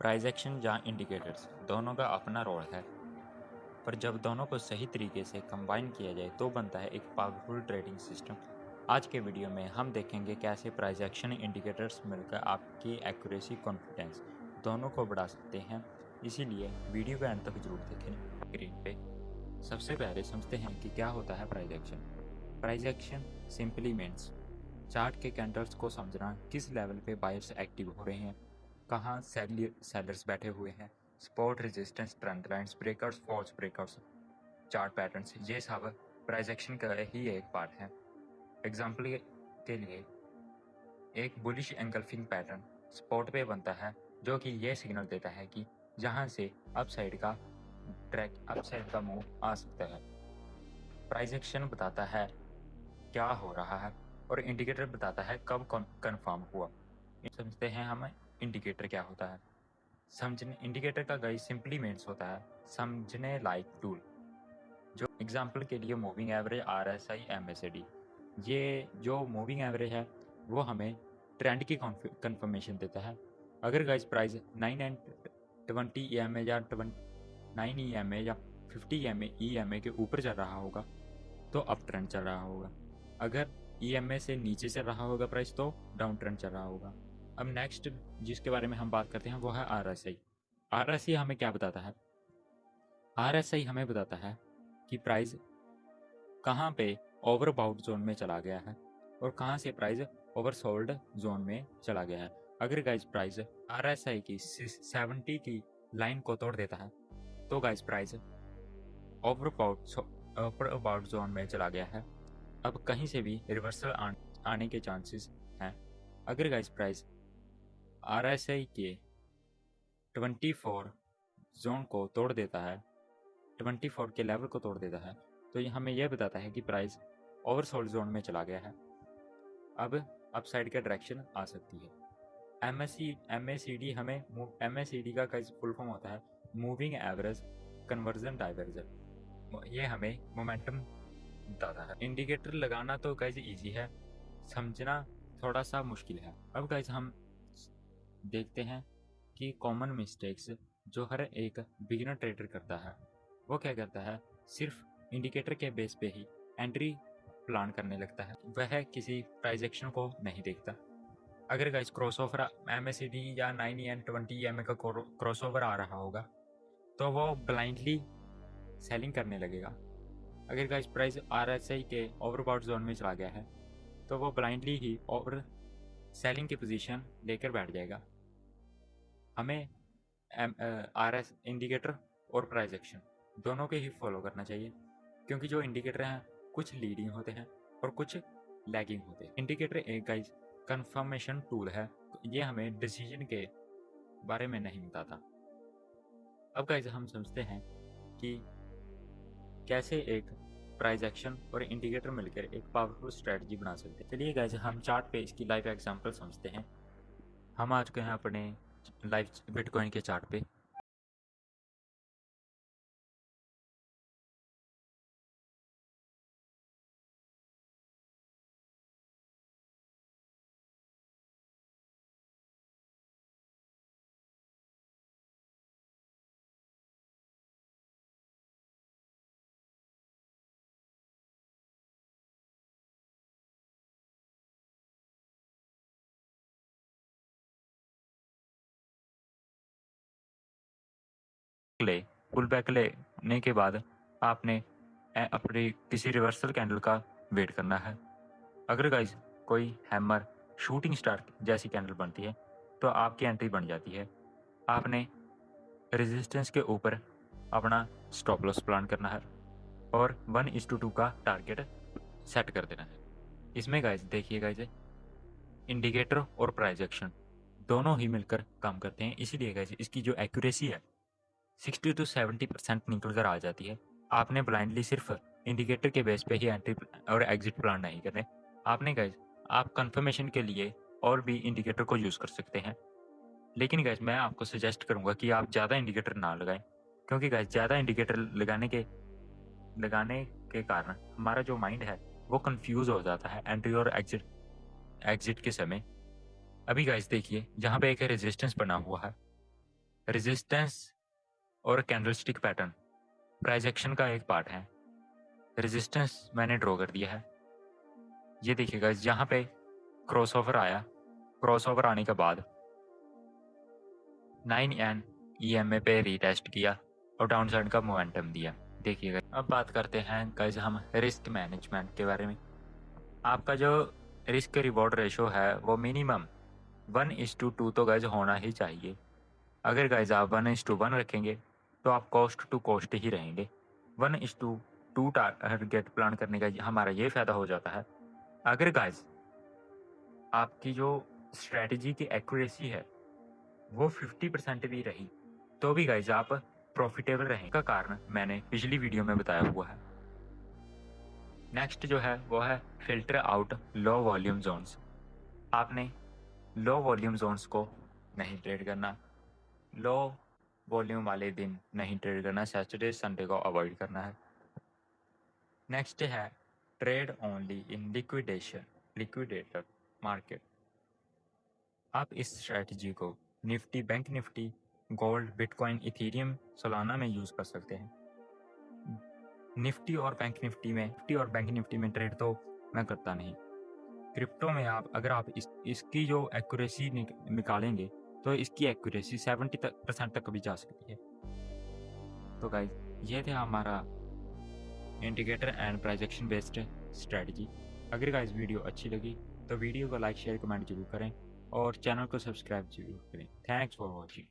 Price action या indicators दोनों का अपना रोल है, पर जब दोनों को सही तरीके से कंबाइन किया जाए तो बनता है एक पावरफुल ट्रेडिंग सिस्टम। आज के वीडियो में हम देखेंगे कैसे प्राइस एक्शन इंडिकेटर्स मिलकर आपकी एक्यूरेसी कॉन्फिडेंस दोनों को बढ़ा सकते हैं। इसीलिए वीडियो के अंत तक जरूर देखें। स्क्रीन पे सबसे पहले समझते हैं कि क्या होता है price action. Price action simply means chart के कैंडल्स को समझना, किस लेवल पे बायर्स एक्टिव हो रहे हैं, कहाँ सेलर्स बैठे हुए हैं, support resistance trend lines breakouts false breakouts chart patterns, ये सब प्राइस एक्शन का ही एक पार्ट है। एग्जाम्पल के लिए एक बुलिश एंगल्फिंग पैटर्न सपोर्ट पे बनता है, जो कि ये सिग्नल देता है कि जहाँ से अपसाइड का मूव आ सकता है। प्राइस एक्शन बताता है क्या हो रहा है और इंडिकेटर बताता है कब कंफर्म हुआ। समझते हैं हम इंडिकेटर क्या होता है। समझने इंडिकेटर का गाइस सिंपली मीन्स होता है समझने लाइक टूल। जो एग्जांपल के लिए मूविंग एवरेज, RSI, MACD, ये जो मूविंग एवरेज है वो हमें ट्रेंड की कंफर्मेशन देता है। अगर गाइस प्राइस 9 एंड 20 EMA या 9 EMA या 50 EMA के ऊपर चल रहा होगा तो अप ट्रेंड चल रहा होगा। अगर EMA से नीचे चल रहा होगा प्राइस तो डाउन ट्रेंड चल रहा होगा। अब नेक्स्ट जिसके बारे में हम बात करते हैं वो है RSI। RSI हमें क्या बताता है? RSI हमें बताता है कि प्राइस कहाँ पे ओवरबाउट जोन में चला गया है और कहाँ से प्राइस ओवरसोल्ड जोन में चला गया है। अगर गाइस प्राइस RSI की 70 की लाइन को तोड़ देता है तो गाइस प्राइस ओवरबाउट जोन में चला गया है। अब कहीं से भी रिवर्सल आने के चांसेस हैं। अगर गाइस प्राइस RSI के 24 जोन को तोड़ देता है, 24 के लेवल को तोड़ देता है, तो ये हमें यह बताता है कि प्राइस ओवरसोल्ड जोन में चला गया है। अब अपसाइड का डायरेक्शन आ सकती है। MACD का फुल फॉर्म होता है मूविंग एवरेज कन्वर्जन डाइवर्जन। ये हमें मोमेंटम बताता है। इंडिकेटर लगाना तो गाइस इजी है, समझना थोड़ा सा मुश्किल है। अब गाइस हम देखते हैं कि कॉमन मिस्टेक्स जो हर एक बिगिनर ट्रेडर करता है। वो क्या करता है, सिर्फ इंडिकेटर के बेस पे ही एंट्री प्लान करने लगता है, वह किसी प्राइस एक्शन को नहीं देखता। अगर गाइस क्रॉसओवर MACD या 9 एंड 20 EMA का क्रॉसओवर आ रहा होगा तो वो ब्लाइंडली सेलिंग करने लगेगा। अगर गाइस प्राइस RSI के ओवरबॉट जोन में चला गया है तो वो ब्लाइंडली ही ओवर सेलिंग की पोजीशन लेकर बैठ जाएगा। हमें RS इंडिकेटर और प्राइस एक्शन दोनों के ही फॉलो करना चाहिए, क्योंकि जो इंडिकेटर हैं कुछ लीडिंग होते हैं और कुछ लैगिंग होते हैं। इंडिकेटर एक गाइस कंफर्मेशन टूल है, ये हमें डिसीजन के बारे में नहीं बताता। अब गाइस हम समझते हैं कि कैसे एक प्राइस एक्शन और इंडिकेटर मिलकर एक पावरफुल स्ट्रेटजी बना सकते हैं। चलिए गाइस हम चार्ट पे इसकी लाइव एग्जांपल समझते हैं। हम आ चुके हैं अपने लाइव बिटकॉइन के चार्ट पे। पुल बैक लेने के बाद आपने अपने किसी रिवर्सल कैंडल का वेट करना है। अगर गाइस कोई हैमर शूटिंग स्टार जैसी कैंडल बनती है तो आपकी एंट्री बन जाती है। आपने रेजिस्टेंस के ऊपर अपना स्टॉप लॉस प्लान करना है और 1:2 का टारगेट सेट कर देना है। इसमें गाइस देखिए गाइस इंडिकेटर और प्राइस एक्शन दोनों ही मिलकर काम करते हैं, इसीलिए गाइस इसकी जो एक्यूरेसी है 60 to 70% निकल कर आ जाती है। आपने ब्लाइंडली सिर्फ इंडिकेटर के बेस पे ही एंट्री और एग्जिट प्लान नहीं करने। आपने गाइस आप कंफर्मेशन के लिए और भी इंडिकेटर को यूज़ कर सकते हैं, लेकिन गाइस मैं आपको सजेस्ट करूंगा कि आप ज़्यादा इंडिकेटर ना लगाएं, क्योंकि गाइस ज़्यादा इंडिकेटर लगाने के कारण हमारा जो माइंड है वो कंफ्यूज हो जाता है एंट्री और एग्जिट के समय। अभी गाइस देखिए जहाँ पे एक रेजिस्टेंस बना हुआ है, रेजिस्टेंस और कैंडलस्टिक पैटर्न प्राइस एक्शन का एक पार्ट है। रेजिस्टेंस मैंने ड्रॉ कर दिया है, ये देखिएगा यहाँ पे क्रॉसओवर आया, क्रॉसओवर आने के बाद 9N EMA पे रीटेस्ट किया और डाउन साइड का मोमेंटम दिया। देखिएगा अब बात करते हैं गाइस हम रिस्क मैनेजमेंट के बारे में। आपका जो रिस्क रिवॉर्ड रेशो है वो मिनिमम 1:2 तो गाइस होना ही चाहिए। अगर गाइस आप 1:1 रखेंगे तो आप कॉस्ट टू कॉस्ट ही रहेंगे। 1:2 टारगेट प्लान करने का हमारा ये फ़ायदा हो जाता है, अगर गाइस आपकी जो स्ट्रैटेजी की एक्यूरेसी है वो 50% भी रही तो भी गाइस आप प्रॉफिटेबल रहेंगे। का कारण मैंने पिछली वीडियो में बताया हुआ है। नेक्स्ट जो है वो है filter out low volume zones. आपने लो वॉल्यूम जोन्स को नहीं ट्रेड करना, लो वॉल्यूम वाले दिन नहीं ट्रेड करना, सैटरडे संडे को अवॉइड करना है। नेक्स्ट है trade only in liquidator market. आप इस स्ट्रैटेजी को Nifty, bank Nifty, gold, bitcoin, Ethereum, Solana में यूज़ कर सकते हैं। निफ्टी और बैंक निफ्टी में ट्रेड तो मैं करता नहीं। क्रिप्टो में अगर आप इसकी जो एक्यूरेसी निकालेंगे तो इसकी एक्यूरेसी 70% तक भी जा सकती है। तो गाइस ये थे हमारा indicator and price action based strategy. अगर गाइस वीडियो अच्छी लगी तो वीडियो को लाइक शेयर कमेंट जरूर करें और चैनल को सब्सक्राइब जरूर करें। Thanks for watching.